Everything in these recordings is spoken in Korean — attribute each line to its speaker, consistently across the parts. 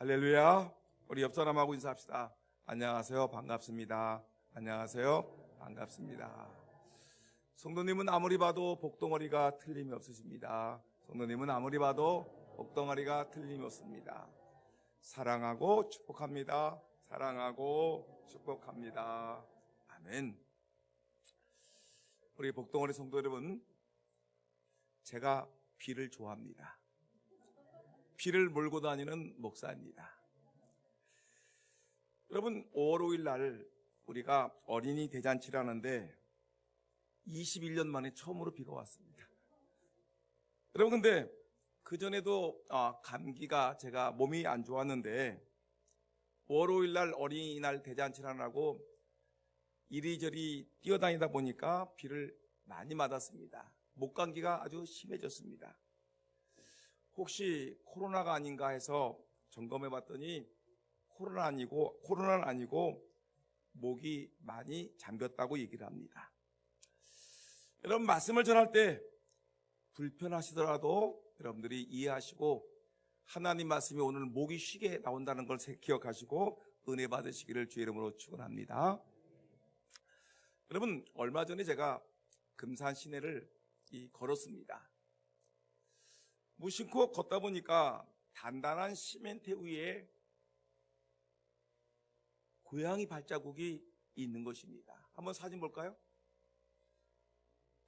Speaker 1: 할렐루야. 우리 옆 사람하고 인사합시다. 안녕하세요. 반갑습니다. 안녕하세요. 반갑습니다. 성도님은 아무리 봐도 복덩어리가 틀림이 없으십니다. 성도님은 아무리 봐도 복덩어리가 틀림이 없습니다. 사랑하고 축복합니다. 사랑하고 축복합니다. 아멘. 우리 복덩어리 성도 여러분, 제가 비를 좋아합니다. 비를 몰고 다니는 목사입니다. 여러분, 5월 5일 날 우리가 어린이 대잔치를 하는데 21년 만에 처음으로 비가 왔습니다. 여러분, 근데 그전에도 감기가 제가 몸이 안 좋았는데 5월 5일 날 어린이날 대잔치를 하느라고 이리저리 뛰어다니다 보니까 비를 많이 맞았습니다. 목감기가 아주 심해졌습니다. 혹시 코로나가 아닌가 해서 점검해 봤더니 코로나는 아니고 목이 많이 잠겼다고 얘기를 합니다. 여러분, 말씀을 전할 때 불편하시더라도 여러분들이 이해하시고 하나님 말씀이 오늘 목이 쉬게 나온다는 걸 기억하시고 은혜 받으시기를 주의 이름으로 축원합니다. 여러분, 얼마 전에 제가 금산 시내를 걸었습니다. 무심코 걷다 보니까 단단한 시멘트 위에 고양이 발자국이 있는 것입니다. 한번 사진 볼까요?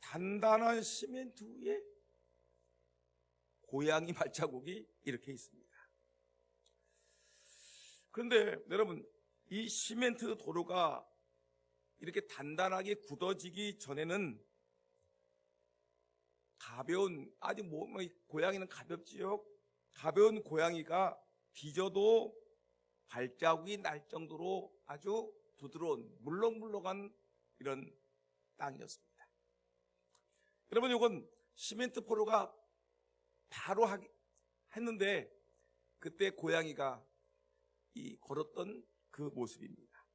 Speaker 1: 단단한 시멘트 위에 고양이 발자국이 이렇게 있습니다. 그런데 여러분, 이 시멘트 도로가 이렇게 단단하게 굳어지기 전에는 가벼운, 아직 고양이는 가볍지요. 가벼운 고양이가 뒤져도 발자국이 날 정도로 아주 부드러운 물렁물렁한 이런 땅이었습니다. 여러분, 이건 시멘트 포로가 바로 했는데 그때 고양이가 걸었던 그 모습입니다.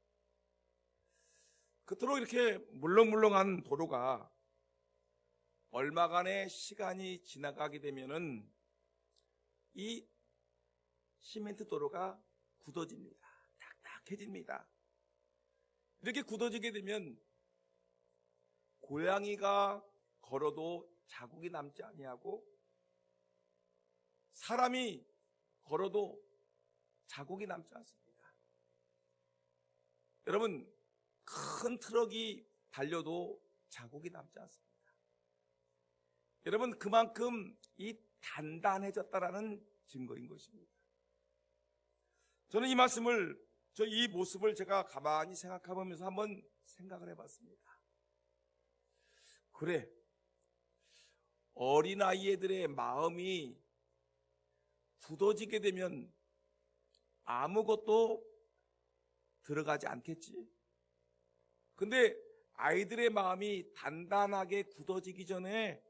Speaker 1: 그토록 이렇게 물렁물렁한 도로가 얼마간의 시간이 지나가게 되면은 이 시멘트 도로가 굳어집니다. 딱딱해집니다. 이렇게 굳어지게 되면 고양이가 걸어도 자국이 남지 아니하고 사람이 걸어도 자국이 남지 않습니다. 여러분, 큰 트럭이 달려도 자국이 남지 않습니다. 여러분, 그만큼 이 단단해졌다라는 증거인 것입니다. 저는 이 말씀을, 이 모습을 제가 가만히 생각해보면서 한번 생각을 해봤습니다. 그래, 어린아이들의 마음이 굳어지게 되면 아무것도 들어가지 않겠지. 근데 아이들의 마음이 단단하게 굳어지기 전에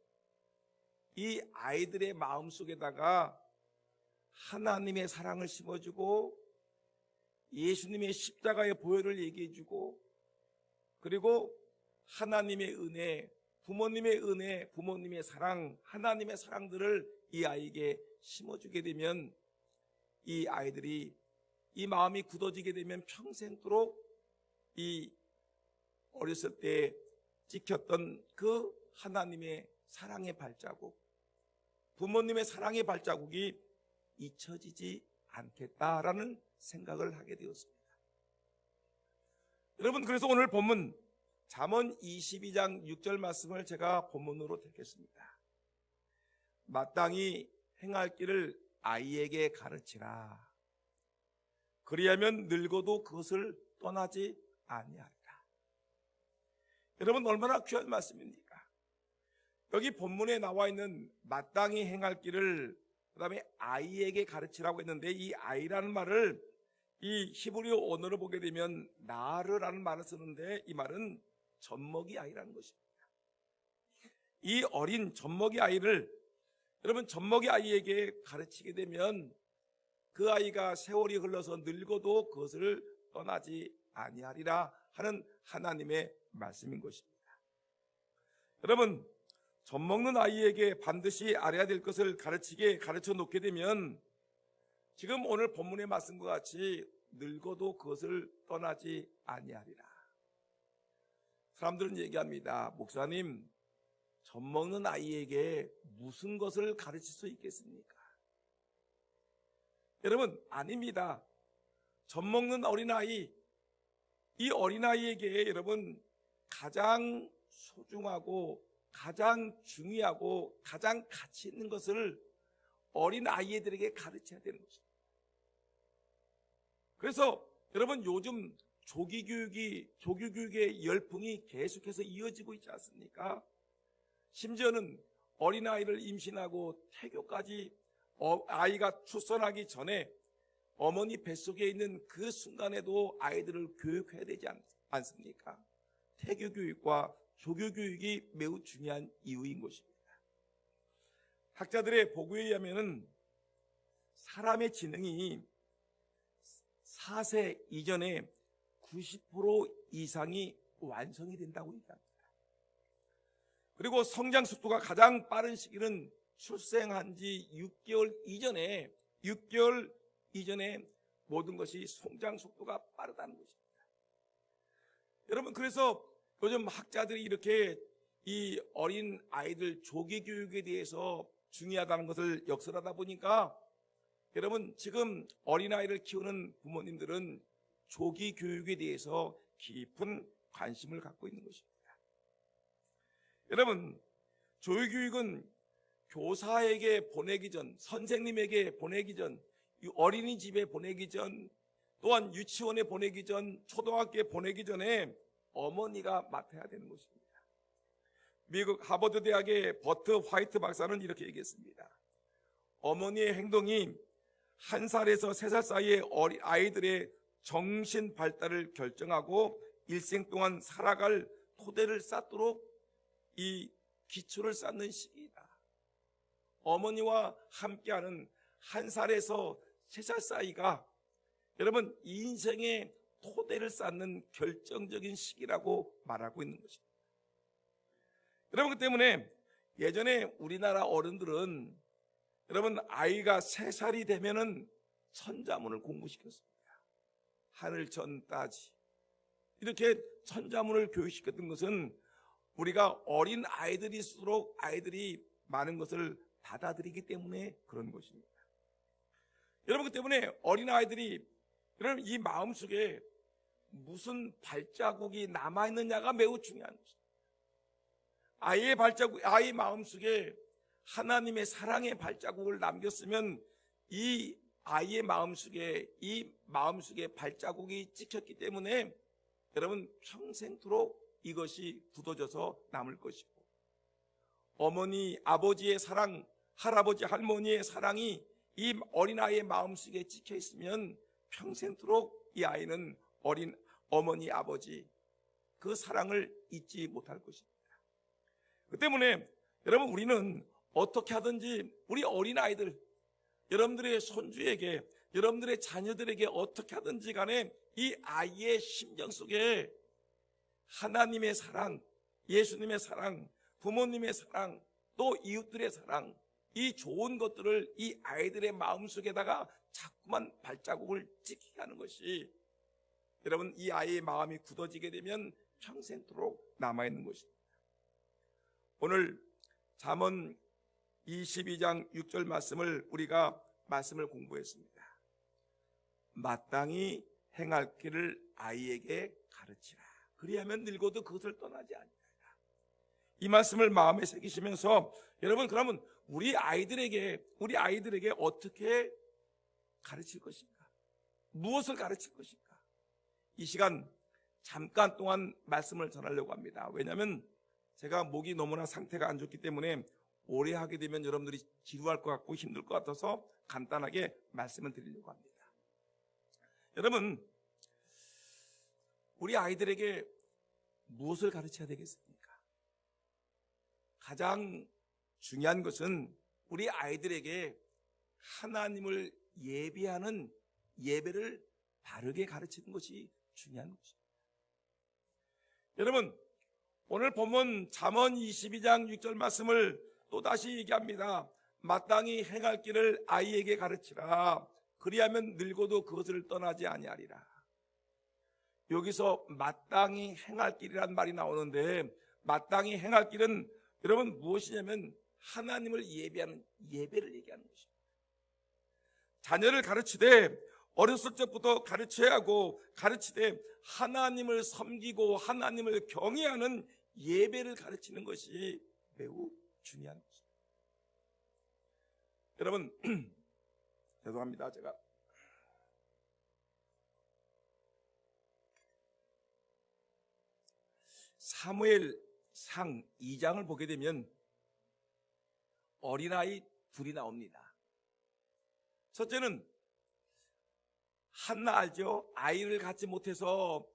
Speaker 1: 이 아이들의 마음 속에다가 하나님의 사랑을 심어주고 예수님의 십자가의 보혈을 얘기해주고 그리고 하나님의 은혜, 부모님의 은혜, 부모님의 사랑, 하나님의 사랑들을 이 아이에게 심어주게 되면 이 아이들이 이 마음이 굳어지게 되면 평생도록 이 어렸을 때 찍혔던 그 하나님의 사랑의 발자국, 부모님의 사랑의 발자국이 잊혀지지 않겠다라는 생각을 하게 되었습니다. 여러분, 그래서 오늘 본문 잠언 22장 6절 말씀을 제가 본문으로 택했습니다. 마땅히 행할 길을 아이에게 가르치라. 그리하면 늙어도 그것을 떠나지 아니하리라. 여러분, 얼마나 귀한 말씀입니까? 여기 본문에 나와 있는 마땅히 행할 길을 그다음에 아이에게 가르치라고 했는데 이 아이라는 말을 이 히브리어 언어로 보게 되면 나르라는 말을 쓰는데 이 말은 젖먹이 아이라는 것입니다. 이 어린 젖먹이 아이를 여러분, 젖먹이 아이에게 가르치게 되면 그 아이가 세월이 흘러서 늙어도 그것을 떠나지 아니하리라 하는 하나님의 말씀인 것입니다. 여러분, 젖먹는 아이에게 반드시 알아야 될 것을 가르쳐 놓게 되면 지금 오늘 본문에 말씀과 같이 늙어도 그것을 떠나지 아니하리라. 사람들은 얘기합니다. 목사님, 젖 먹는 아이에게 무슨 것을 가르칠 수 있겠습니까? 여러분, 아닙니다. 젖 먹는 어린아이, 이 어린아이에게 여러분 가장 소중하고 가장 중요하고 가장 가치 있는 것을 어린아이들에게 가르쳐야 되는 것입니다. 그래서 여러분 요즘 조기교육의 열풍이 계속해서 이어지고 있지 않습니까? 심지어는 어린아이를 임신하고 태교까지 아이가 출산하기 전에 어머니 뱃속에 있는 그 순간에도 아이들을 교육해야 되지 않습니까? 태교교육과 조교교육이 매우 중요한 이유인 것입니다. 학자들의 보고에 의하면 사람의 지능이 4세 이전에 90% 이상이 완성이 된다고 얘기합니다. 그리고 성장 속도가 가장 빠른 시기는 출생한 지 6개월 이전에 모든 것이 성장 속도가 빠르다는 것입니다. 여러분, 그래서 요즘 학자들이 이렇게 이 어린 아이들 조기 교육에 대해서 중요하다는 것을 역설하다 보니까 여러분, 지금 어린아이를 키우는 부모님들은 조기 교육에 대해서 깊은 관심을 갖고 있는 것입니다. 여러분, 조기 교육은 교사에게 보내기 전, 선생님에게 보내기 전, 어린이집에 보내기 전, 또한 유치원에 보내기 전, 초등학교에 보내기 전에 어머니가 맡아야 되는 것입니다. 미국 하버드 대학의 버트 화이트 박사는 이렇게 얘기했습니다. 어머니의 행동이 1살에서 3살 사이의 아이들의 정신 발달을 결정하고 일생 동안 살아갈 토대를 쌓도록 이 기초를 쌓는 시기이다. 어머니와 함께하는 1살에서 3살 사이가 여러분 인생의 토대를 쌓는 결정적인 시기라고 말하고 있는 것입니다. 여러분, 그 때문에 예전에 우리나라 어른들은 여러분 아이가 3살이 되면은 천자문을 공부시켰습니다. 하늘천 따지 이렇게 천자문을 교육시켰던 것은 우리가 어린 아이들일수록 아이들이 많은 것을 받아들이기 때문에 그런 것입니다. 여러분, 그 때문에 어린 아이들이 여러분 이 마음속에 무슨 발자국이 남아있느냐가 매우 중요한 것입니다. 아이의 마음속에 하나님의 사랑의 발자국을 남겼으면 이 아이의 마음속에 발자국이 찍혔기 때문에 여러분 평생토록 이것이 굳어져서 남을 것이고, 어머니 아버지의 사랑, 할아버지 할머니의 사랑이 이 어린아이의 마음속에 찍혀 있으면 평생토록 이 아이는 어머니 아버지 그 사랑을 잊지 못할 것입니다. 그 때문에 여러분 우리는 어떻게 하든지 우리 어린아이들, 여러분들의 손주에게, 여러분들의 자녀들에게 어떻게 하든지 간에 이 아이의 심정 속에 하나님의 사랑, 예수님의 사랑, 부모님의 사랑, 또 이웃들의 사랑, 이 좋은 것들을 이 아이들의 마음속에다가 자꾸만 발자국을 찍히게 하는 것이 여러분 이 아이의 마음이 굳어지게 되면 평생토록 남아있는 것입니다. 오늘 잠언 22장 6절 우리가 말씀을 공부했습니다. 마땅히 행할 길을 아이에게 가르치라. 그리하면 늙어도 그것을 떠나지 아니하리라. 이 말씀을 마음에 새기시면서 여러분, 그러면 우리 아이들에게 어떻게 가르칠 것인가? 무엇을 가르칠 것인가? 이 시간 잠깐 동안 말씀을 전하려고 합니다. 왜냐하면 제가 목이 너무나 상태가 안 좋기 때문에 오래 하게 되면 여러분들이 지루할 것 같고 힘들 것 같아서 간단하게 말씀을 드리려고 합니다. 여러분, 우리 아이들에게 무엇을 가르쳐야 되겠습니까? 가장 중요한 것은 우리 아이들에게 하나님을 예배하는 예배를 바르게 가르치는 것이 중요한 것입니다. 여러분, 오늘 본문 잠언 22장 6절 말씀을 또다시 얘기합니다. 마땅히 행할 길을 아이에게 가르치라. 그리하면 늙어도 그것을 떠나지 아니하리라. 여기서 마땅히 행할 길이란 말이 나오는데, 마땅히 행할 길은 여러분 무엇이냐면 하나님을 예배하는 예배를 얘기하는 것입니다. 자녀를 가르치되 어렸을 적부터 가르쳐야 하고, 가르치되 하나님을 섬기고 하나님을 경외하는 예배를 가르치는 것이 매우 중요한 것입니다. 여러분 죄송합니다. 제가 사무엘상 2장을 보게 되면 어린아이 둘이 나옵니다. 첫째는 한나 알죠? 아이를 갖지 못해서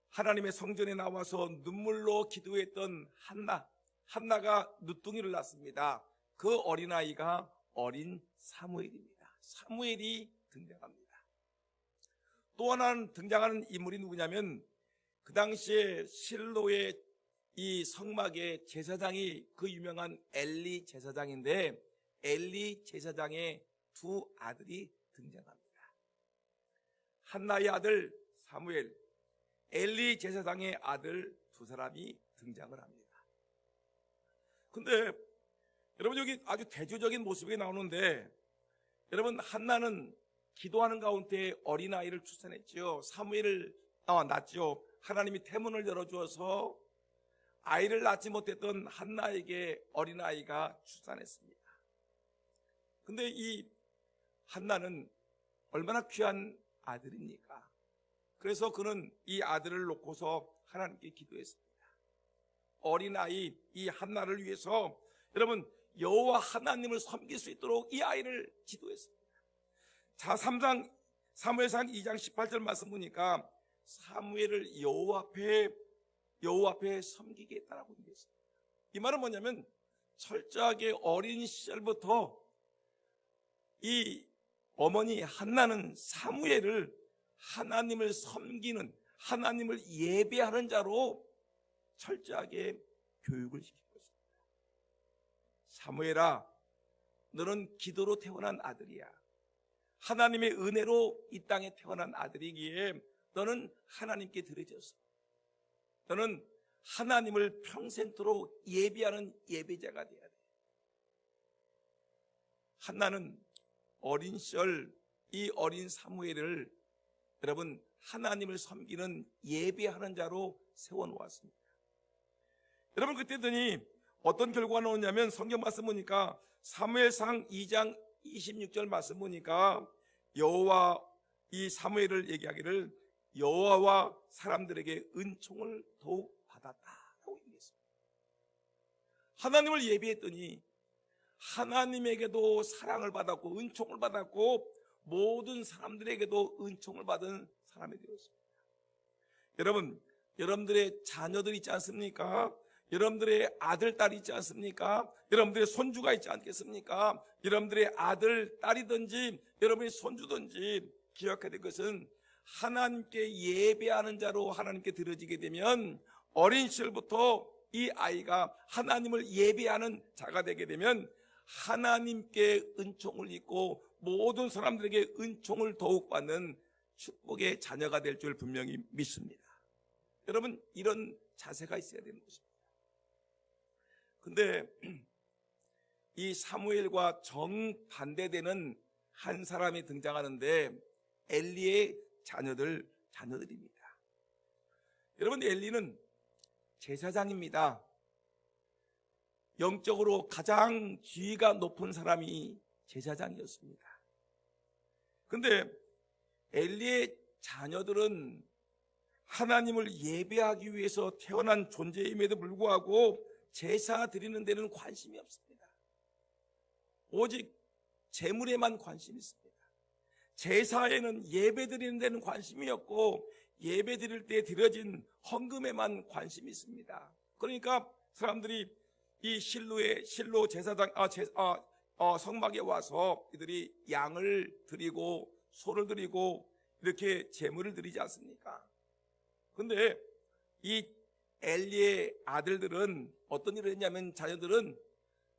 Speaker 1: 하나님의 성전에 나와서 눈물로 기도했던 한나가 누뚱이를 낳습니다. 그 어린아이가 어린 사무엘입니다. 사무엘이 등장합니다. 또 하나 등장하는 인물이 누구냐면, 그 당시에 실로의 이 성막의 제사장이 그 유명한 엘리 제사장인데, 엘리 제사장의 두 아들이 등장합니다. 한나의 아들 사무엘, 엘리 제사장의 아들 두 사람이 등장을 합니다. 근데 여러분 여기 아주 대조적인 모습이 나오는데, 여러분 한나는 기도하는 가운데 어린아이를 출산했지요. 사무엘을 낳았죠. 하나님이 태문을 열어주어서 아이를 낳지 못했던 한나에게 어린아이가 출산했습니다. 근데 이 한나는 얼마나 귀한 아들입니까? 그래서 그는 이 아들을 놓고서 하나님께 기도했습니다. 어린아이 이 한나를 위해서 여러분 여호와 하나님을 섬길 수 있도록 이 아이를 기도했습니다. 자, 사무엘상 2장 18절 말씀 보니까 사무엘을 여호와 앞에 섬기게 했다라고 얘기했습니다. 이 말은 뭐냐면 철저하게 어린 시절부터 이 어머니 한나는 사무엘을 하나님을 섬기는, 하나님을 예배하는 자로 철저하게 교육을 시킨 것입니다. 사무엘아, 너는 기도로 태어난 아들이야. 하나님의 은혜로 이 땅에 태어난 아들이기에 너는 하나님께 드려졌어. 너는 하나님을 평생토록 예배하는 예배자가 되어야 돼. 한나는 어린 시절 이 어린 사무엘을 여러분 하나님을 섬기는 예배하는 자로 세워놓았습니다. 여러분 그때더니 어떤 결과가 나오냐면, 성경 말씀 보니까 사무엘상 2장 26절 말씀 보니까 여호와 이 사무엘을 얘기하기를 여호와와 사람들에게 은총을 더욱 받았다라고 얘기했습니다. 하나님을 예배했더니 하나님에게도 사랑을 받았고 은총을 받았고 모든 사람들에게도 은총을 받은 사람이 되었습니다. 여러분, 여러분들의 자녀들 있지 않습니까? 여러분들의 아들, 딸이 있지 않습니까? 여러분들의 손주가 있지 않겠습니까? 여러분들의 아들, 딸이든지 여러분의 손주든지 기억해야 될 것은, 하나님께 예배하는 자로 하나님께 드려지게 되면, 어린 시절부터 이 아이가 하나님을 예배하는 자가 되게 되면 하나님께 은총을 입고 모든 사람들에게 은총을 더욱 받는 축복의 자녀가 될 줄 분명히 믿습니다. 여러분, 이런 자세가 있어야 되는 것입니다. 근데 이 사무엘과 정반대되는 한 사람이 등장하는데, 엘리의 자녀들입니다. 여러분, 엘리는 제사장입니다. 영적으로 가장 지위가 높은 사람이 제사장이었습니다. 그런데 엘리의 자녀들은 하나님을 예배하기 위해서 태어난 존재임에도 불구하고 제사 드리는 데는 관심이 없습니다. 오직 재물에만 관심이 있습니다. 제사에는 예배 드리는 데는 관심이 없고 예배 드릴 때 드려진 헌금에만 관심이 있습니다. 그러니까 사람들이 이 실로 제사장 성막에 와서 이들이 양을 드리고 소를 드리고 이렇게 제물을 드리지 않습니까? 그런데 이 엘리의 아들들은 어떤 일을 했냐면, 자녀들은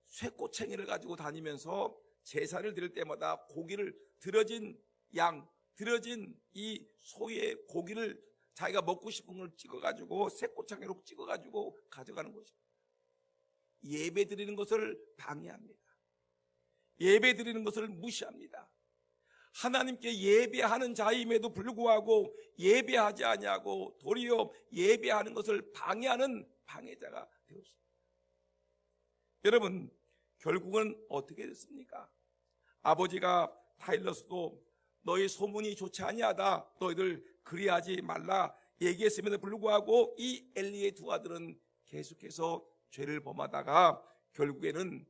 Speaker 1: 쇠꼬챙이를 가지고 다니면서 제사를 드릴 때마다 고기를, 드려진 양, 들여진 이 소의 고기를 자기가 먹고 싶은 걸 찍어가지고 새꼬창으로 찍어가지고 가져가는 것입니다. 예배 드리는 것을 방해합니다. 예배 드리는 것을 무시합니다. 하나님께 예배하는 자임에도 불구하고 예배하지 아니하고 도리어 예배하는 것을 방해하는 방해자가 되었습니다. 여러분, 결국은 어떻게 됐습니까? 아버지가 타일러스도 너희 소문이 좋지 아니하다, 너희들 그리하지 말라 얘기했음에도 불구하고 이 엘리의 두 아들은 계속해서 죄를 범하다가 결국에는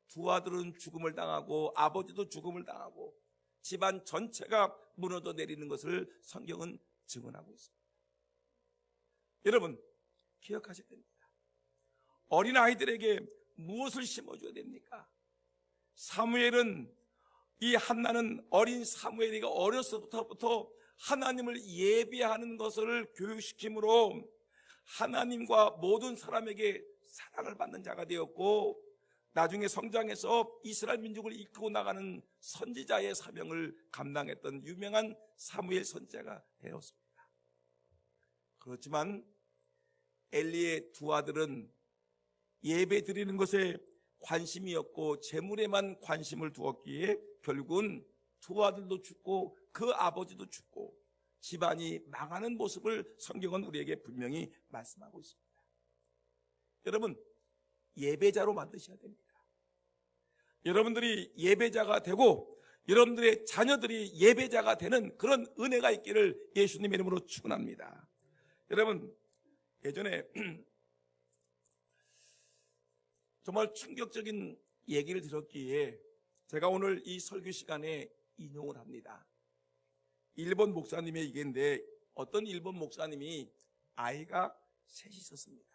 Speaker 1: 두 아들은 죽음을 당하고 아버지도 죽음을 당하고 집안 전체가 무너져 내리는 것을 성경은 증언하고 있습니다. 여러분, 기억하셔야 됩니다. 어린아이들에게 무엇을 심어줘야 됩니까? 사무엘은, 이 한나는 어린 사무엘이가 어렸을 때부터 하나님을 예배하는 것을 교육시킴으로 하나님과 모든 사람에게 사랑을 받는 자가 되었고, 나중에 성장해서 이스라엘 민족을 이끌고 나가는 선지자의 사명을 감당했던 유명한 사무엘 선지자가 되었습니다. 그렇지만 엘리의 두 아들은 예배 드리는 것에 관심이었고 재물에만 관심을 두었기에 결국은 두 아들도 죽고 그 아버지도 죽고 집안이 망하는 모습을 성경은 우리에게 분명히 말씀하고 있습니다. 여러분, 예배자로 만드셔야 됩니다. 여러분들이 예배자가 되고 여러분들의 자녀들이 예배자가 되는 그런 은혜가 있기를 예수님의 이름으로 축원합니다. 여러분, 예전에 정말 충격적인 얘기를 들었기에 제가 오늘 이 설교 시간에 인용을 합니다. 일본 목사님의 얘기인데, 어떤 일본 목사님이 아이가 셋이 있었습니다.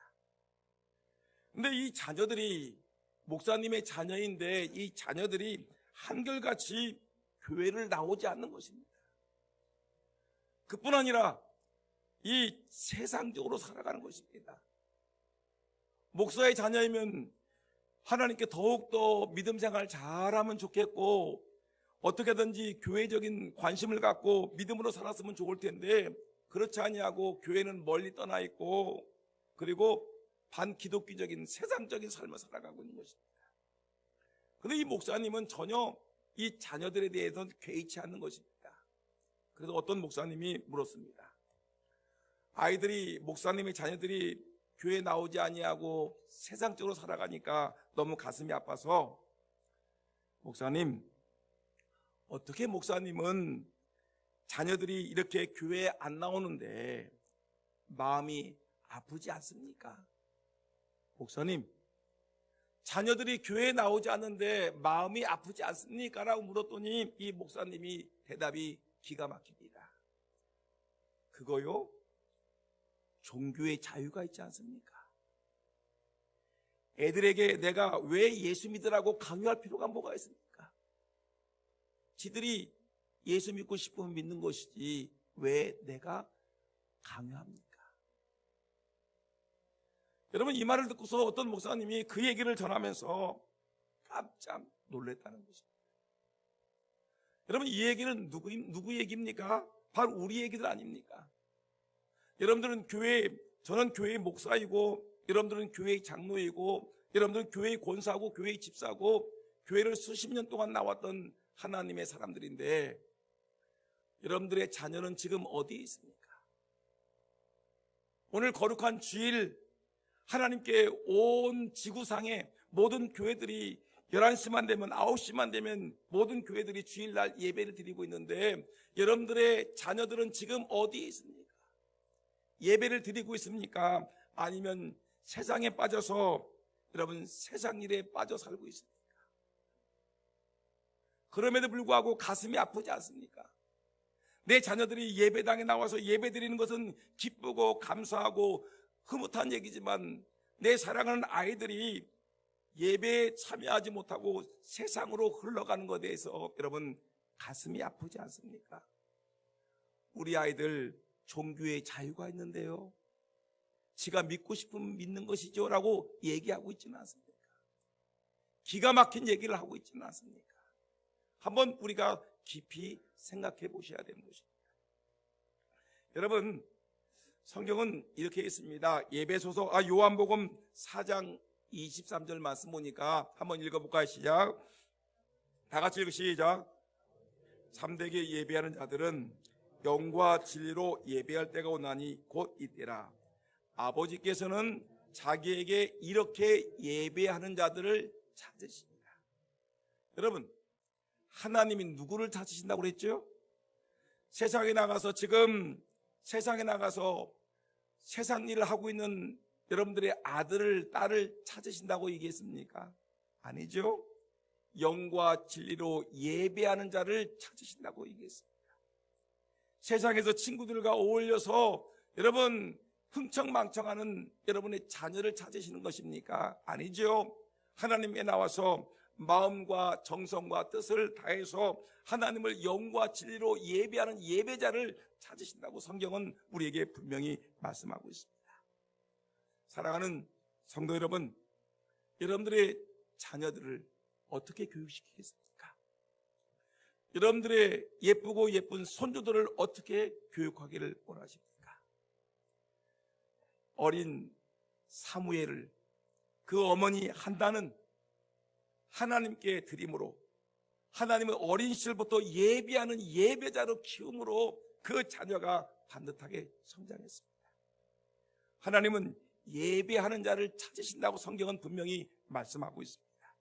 Speaker 1: 근데 이 자녀들이 목사님의 자녀인데 이 자녀들이 한결같이 교회를 나오지 않는 것입니다. 그뿐 아니라 이 세상적으로 살아가는 것입니다. 목사의 자녀이면 하나님께 더욱더 믿음 생활 잘하면 좋겠고 어떻게든지 교회적인 관심을 갖고 믿음으로 살았으면 좋을 텐데 그렇지 아니하고 교회는 멀리 떠나 있고 그리고 반기독교적인 세상적인 삶을 살아가고 있는 것입니다. 그런데 이 목사님은 전혀 이 자녀들에 대해서는 개의치 않는 것입니다. 그래서 어떤 목사님이 물었습니다. 아이들이, 목사님의 자녀들이 교회 나오지 아니하고 세상적으로 살아가니까 너무 가슴이 아파서, 목사님, 어떻게 목사님은 자녀들이 이렇게 교회에 안 나오는데 마음이 아프지 않습니까? 목사님, 자녀들이 교회에 나오지 않는데 마음이 아프지 않습니까? 라고 물었더니 이 목사님이 대답이 기가 막힙니다. 그거요? 종교의 자유가 있지 않습니까? 애들에게 내가 왜 예수 믿으라고 강요할 필요가 뭐가 있습니까? 지들이 예수 믿고 싶으면 믿는 것이지 왜 내가 강요합니까? 여러분, 이 말을 듣고서 어떤 목사님이 그 얘기를 전하면서 깜짝 놀랐다는 것입니다. 여러분, 이 얘기는 누구 얘기입니까? 바로 우리 얘기들 아닙니까? 여러분들은 저는 교회의 목사이고 여러분들은 교회의 장로이고 여러분들은 교회의 권사고 교회의 집사고 교회를 수십 년 동안 나왔던 하나님의 사람들인데 여러분들의 자녀는 지금 어디에 있습니까? 오늘 거룩한 주일 하나님께 온 지구상의 모든 교회들이 11시만 되면 9시만 되면 모든 교회들이 주일날 예배를 드리고 있는데 여러분들의 자녀들은 지금 어디에 있습니까? 예배를 드리고 있습니까? 아니면 세상에 빠져서 여러분 세상 일에 빠져 살고 있습니까? 그럼에도 불구하고 가슴이 아프지 않습니까? 내 자녀들이 예배당에 나와서 예배 드리는 것은 기쁘고 감사하고 흐뭇한 얘기지만 내 사랑하는 아이들이 예배에 참여하지 못하고 세상으로 흘러가는 것에 대해서 여러분 가슴이 아프지 않습니까? 우리 아이들 종교의 자유가 있는데요, 지가 믿고 싶으면 믿는 것이죠 라고 얘기하고 있지는 않습니까? 기가 막힌 얘기를 하고 있지는 않습니까? 한번 우리가 깊이 생각해 보셔야 되는 것입니다. 여러분, 성경은 이렇게 있습니다. 예배소서 요한복음 4장 23절 말씀 보니까 한번 읽어볼까요? 시작. 다 같이 읽으 시작. 참되게 예배하는 자들은 영과 진리로 예배할 때가 오나니 곧 이때라. 아버지께서는 자기에게 이렇게 예배하는 자들을 찾으십니다. 여러분, 하나님이 누구를 찾으신다고 그랬죠? 세상에 나가서 세상 일을 하고 있는 여러분들의 아들을, 딸을 찾으신다고 얘기했습니까? 아니죠. 영과 진리로 예배하는 자를 찾으신다고 얘기했습니다. 세상에서 친구들과 어울려서 여러분 흥청망청하는 여러분의 자녀를 찾으시는 것입니까? 아니죠. 하나님께 나와서 마음과 정성과 뜻을 다해서 하나님을 영과 진리로 예배하는 예배자를 찾으신다고 성경은 우리에게 분명히 말씀하고 있습니다. 사랑하는 성도 여러분, 여러분들의 자녀들을 어떻게 교육시키겠습니까? 여러분들의 예쁘고 예쁜 손주들을 어떻게 교육하기를 원하십니까? 어린 사무엘을 그 어머니 한나는 하나님께 드림으로 하나님의 어린 시절부터 예배하는 예배자로 키움으로 그 자녀가 반듯하게 성장했습니다. 하나님은 예배하는 자를 찾으신다고 성경은 분명히 말씀하고 있습니다.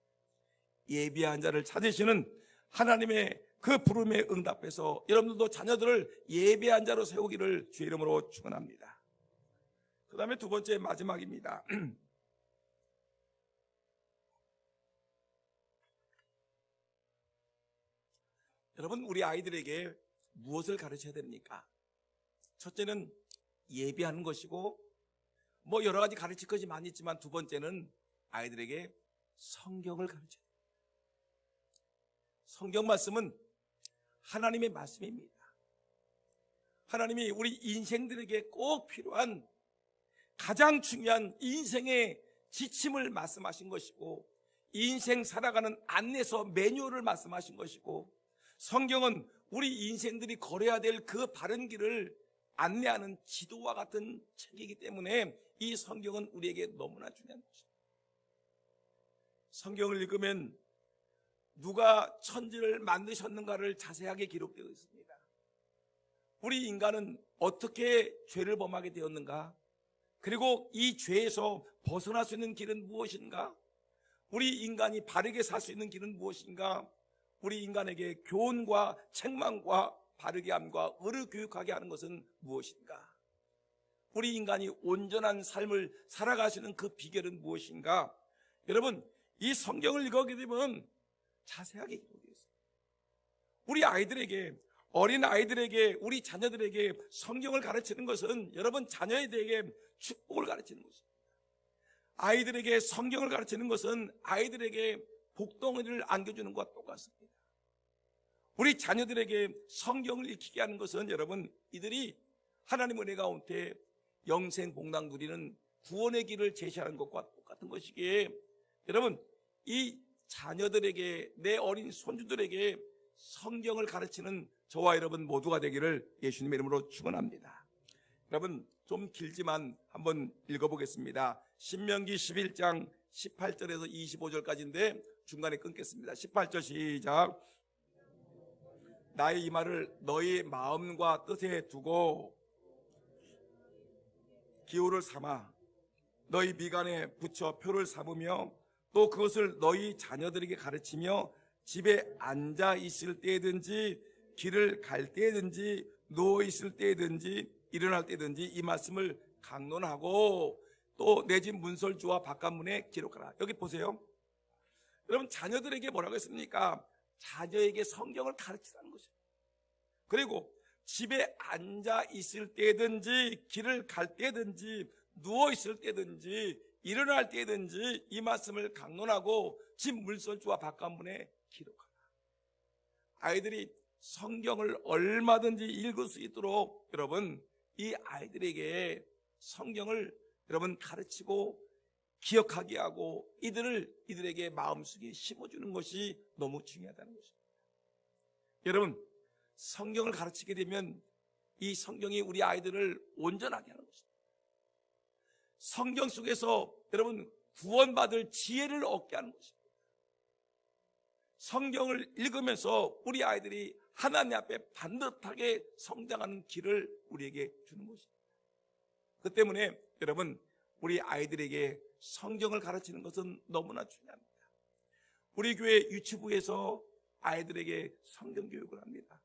Speaker 1: 예배하는 자를 찾으시는 하나님의 그 부름에 응답해서 여러분들도 자녀들을 예배한 자로 세우기를 주의 이름으로 축원합니다. 그 다음에 두 번째 마지막입니다. 여러분, 우리 아이들에게 무엇을 가르쳐야 됩니까? 첫째는 예배하는 것이고 여러 가지 가르칠 것이 많이 있지만 두 번째는 아이들에게 성경을 가르쳐야 됩니다. 성경 말씀은 하나님의 말씀입니다. 하나님이 우리 인생들에게 꼭 필요한 가장 중요한 인생의 지침을 말씀하신 것이고 인생 살아가는 안내서 매뉴얼을 말씀하신 것이고 성경은 우리 인생들이 걸어야 될 그 바른 길을 안내하는 지도와 같은 책이기 때문에 이 성경은 우리에게 너무나 중요한 것입니다. 성경을 읽으면 누가 천지를 만드셨는가를 자세하게 기록되어 있습니다. 우리 인간은 어떻게 죄를 범하게 되었는가? 그리고 이 죄에서 벗어날 수 있는 길은 무엇인가? 우리 인간이 바르게 살 수 있는 길은 무엇인가? 우리 인간에게 교훈과 책망과 바르게 함과 의를 교육하게 하는 것은 무엇인가? 우리 인간이 온전한 삶을 살아갈 수 있는 그 비결은 무엇인가? 여러분, 이 성경을 읽게 되면 자세하게 기록되어 있습니다. 우리 아이들에게, 어린 아이들에게, 우리 자녀들에게 성경을 가르치는 것은 여러분 자녀에게 축복을 가르치는 것입니다. 아이들에게 성경을 가르치는 것은 아이들에게 복덩이를 안겨주는 것과 똑같습니다. 우리 자녀들에게 성경을 읽히게 하는 것은 여러분 이들이 하나님 은혜 가운데 영생 복락 누리는 구원의 길을 제시하는 것과 똑같은 것이기에 여러분 이 자녀들에게, 내 어린 손주들에게 성경을 가르치는 저와 여러분 모두가 되기를 예수님의 이름으로 축원합니다. 여러분 좀 길지만 한번 읽어보겠습니다. 신명기 11장 18절에서 25절까지인데 중간에 끊겠습니다. 18절 시작. 나의 이 말을 너희 마음과 뜻에 두고 기호를 삼아 너희 미간에 붙여 표를 삼으며 또 그것을 너희 자녀들에게 가르치며 집에 앉아 있을 때든지 길을 갈 때든지 누워 있을 때든지 일어날 때든지 이 말씀을 강론하고 또 내 집 문설주와 바깥문에 기록하라. 여기 보세요. 여러분 자녀들에게 뭐라고 했습니까? 자녀에게 성경을 가르치라는 것이에요. 그리고 집에 앉아 있을 때든지 길을 갈 때든지 누워 있을 때든지 일어날 때든지 이 말씀을 강론하고 집 문설주와 바깥문에 기록하라. 아이들이 성경을 얼마든지 읽을 수 있도록 여러분 이 아이들에게 성경을 여러분 가르치고 기억하게 하고 이들에게 마음속에 심어주는 것이 너무 중요하다는 것입니다. 여러분, 성경을 가르치게 되면 이 성경이 우리 아이들을 온전하게 하는 것입니다. 성경 속에서 여러분 구원받을 지혜를 얻게 하는 것입니다. 성경을 읽으면서 우리 아이들이 하나님 앞에 반듯하게 성장하는 길을 우리에게 주는 것입니다. 그 때문에 여러분, 우리 아이들에게 성경을 가르치는 것은 너무나 중요합니다. 우리 교회 유치부에서 아이들에게 성경 교육을 합니다.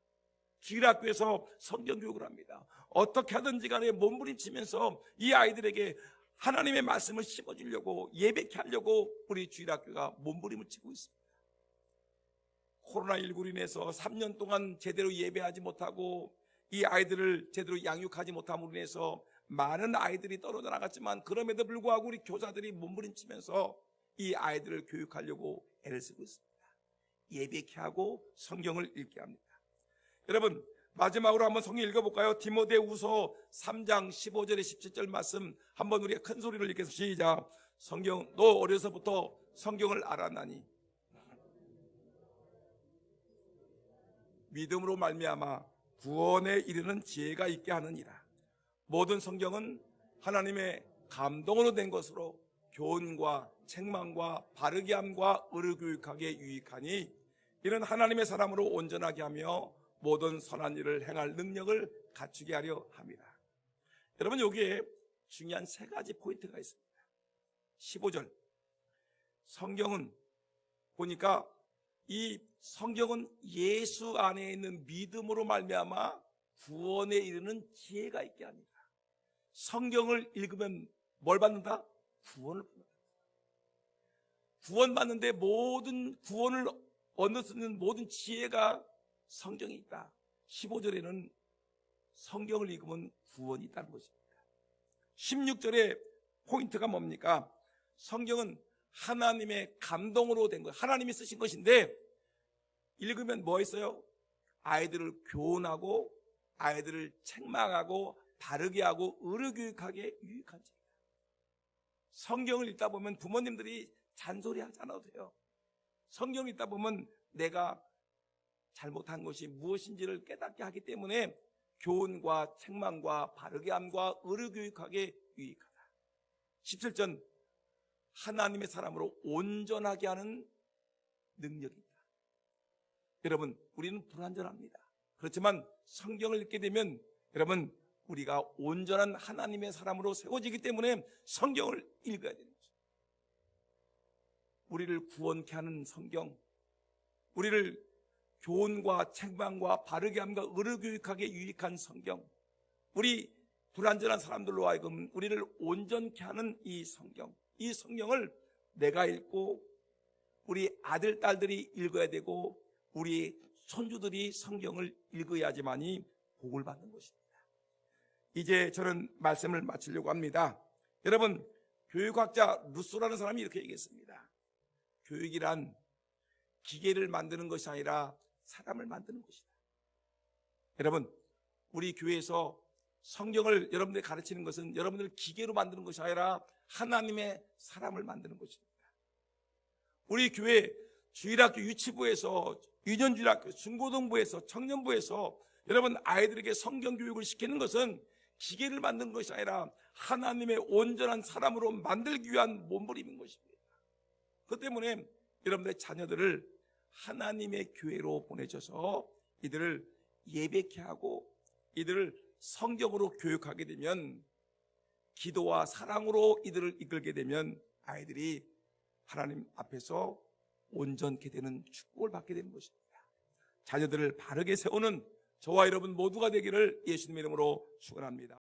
Speaker 1: 주일학교에서 성경 교육을 합니다. 어떻게 하든지 간에 몸부림치면서 이 아이들에게 하나님의 말씀을 심어주려고, 예배케 하려고 우리 주일학교가 몸부림을 치고 있습니다. 코로나19로 인해서 3년 동안 제대로 예배하지 못하고 이 아이들을 제대로 양육하지 못함으로 인해서 많은 아이들이 떨어져 나갔지만, 그럼에도 불구하고 우리 교사들이 몸부림치면서 이 아이들을 교육하려고 애를 쓰고 있습니다. 예배케 하고 성경을 읽게 합니다. 여러분, 마지막으로 한번 성경 읽어볼까요? 디모데후서 3장 15절에 17절 말씀 한번 우리가 큰 소리로 읽겠습니다. 시작. 성경, 너 어려서부터 성경을 알았나니 믿음으로 말미암아 구원에 이르는 지혜가 있게 하느니라. 모든 성경은 하나님의 감동으로 된 것으로 교훈과 책망과 바르게 함과 의로 교육하기에 유익하니 이는 하나님의 사람으로 온전하게 하며 모든 선한 일을 행할 능력을 갖추게 하려 함이라. 여러분, 여기에 중요한 세 가지 포인트가 있습니다. 15절, 성경은 보니까 이 성경은 예수 안에 있는 믿음으로 말미암아 구원에 이르는 지혜가 있게 합니다. 성경을 읽으면 뭘 받는다? 구원을 받는다. 구원받는데 모든 구원을 얻을 수 있는 모든 지혜가 성경에 있다. 15절에는 성경을 읽으면 구원이 있다는 것입니다. 16절에 포인트가 뭡니까? 성경은 하나님의 감동으로 된 것, 하나님이 쓰신 것인데 읽으면 뭐 있어요? 아이들을 교훈하고 아이들을 책망하고 바르게 하고 의로 교육하게 유익한 책이다. 성경을 읽다 보면 부모님들이 잔소리하지 않아도 돼요. 성경을 읽다 보면 내가 잘못한 것이 무엇인지를 깨닫게 하기 때문에 교훈과 책망과 바르게 함과 의로 교육하게 유익하다. 17절, 하나님의 사람으로 온전하게 하는 능력이 있다. 여러분, 우리는 불완전합니다. 그렇지만 성경을 읽게 되면 여러분, 우리가 온전한 하나님의 사람으로 세워지기 때문에 성경을 읽어야 되는 거죠. 우리를 구원케 하는 성경, 우리를 교훈과 책망과 바르게 함과 의로 교육하게 유익한 성경, 우리 불완전한 사람들로 하여금 우리를 온전케 하는 이 성경, 이 성경을 내가 읽고 우리 아들, 딸들이 읽어야 되고 우리 손주들이 성경을 읽어야지만이 복을 받는 것입니다. 이제 저는 말씀을 마치려고 합니다. 여러분, 교육학자 루소라는 사람이 이렇게 얘기했습니다. 교육이란 기계를 만드는 것이 아니라 사람을 만드는 것이다. 여러분, 우리 교회에서 성경을 여러분들이 가르치는 것은 여러분들을 기계로 만드는 것이 아니라 하나님의 사람을 만드는 것입니다. 우리 교회 주일학교 유치부에서, 유년주일학교, 중고등부에서, 청년부에서 여러분 아이들에게 성경 교육을 시키는 것은 기계를 만드는 것이 아니라 하나님의 온전한 사람으로 만들기 위한 몸부림인 것입니다. 그렇기 때문에 여러분들의 자녀들을 하나님의 교회로 보내셔서 이들을 예배케 하고 이들을 성경으로 교육하게 되면, 기도와 사랑으로 이들을 이끌게 되면 아이들이 하나님 앞에서 온전케 되는 축복을 받게 되는 것입니다. 자녀들을 바르게 세우는 저와 여러분 모두가 되기를 예수님의 이름으로 축원합니다.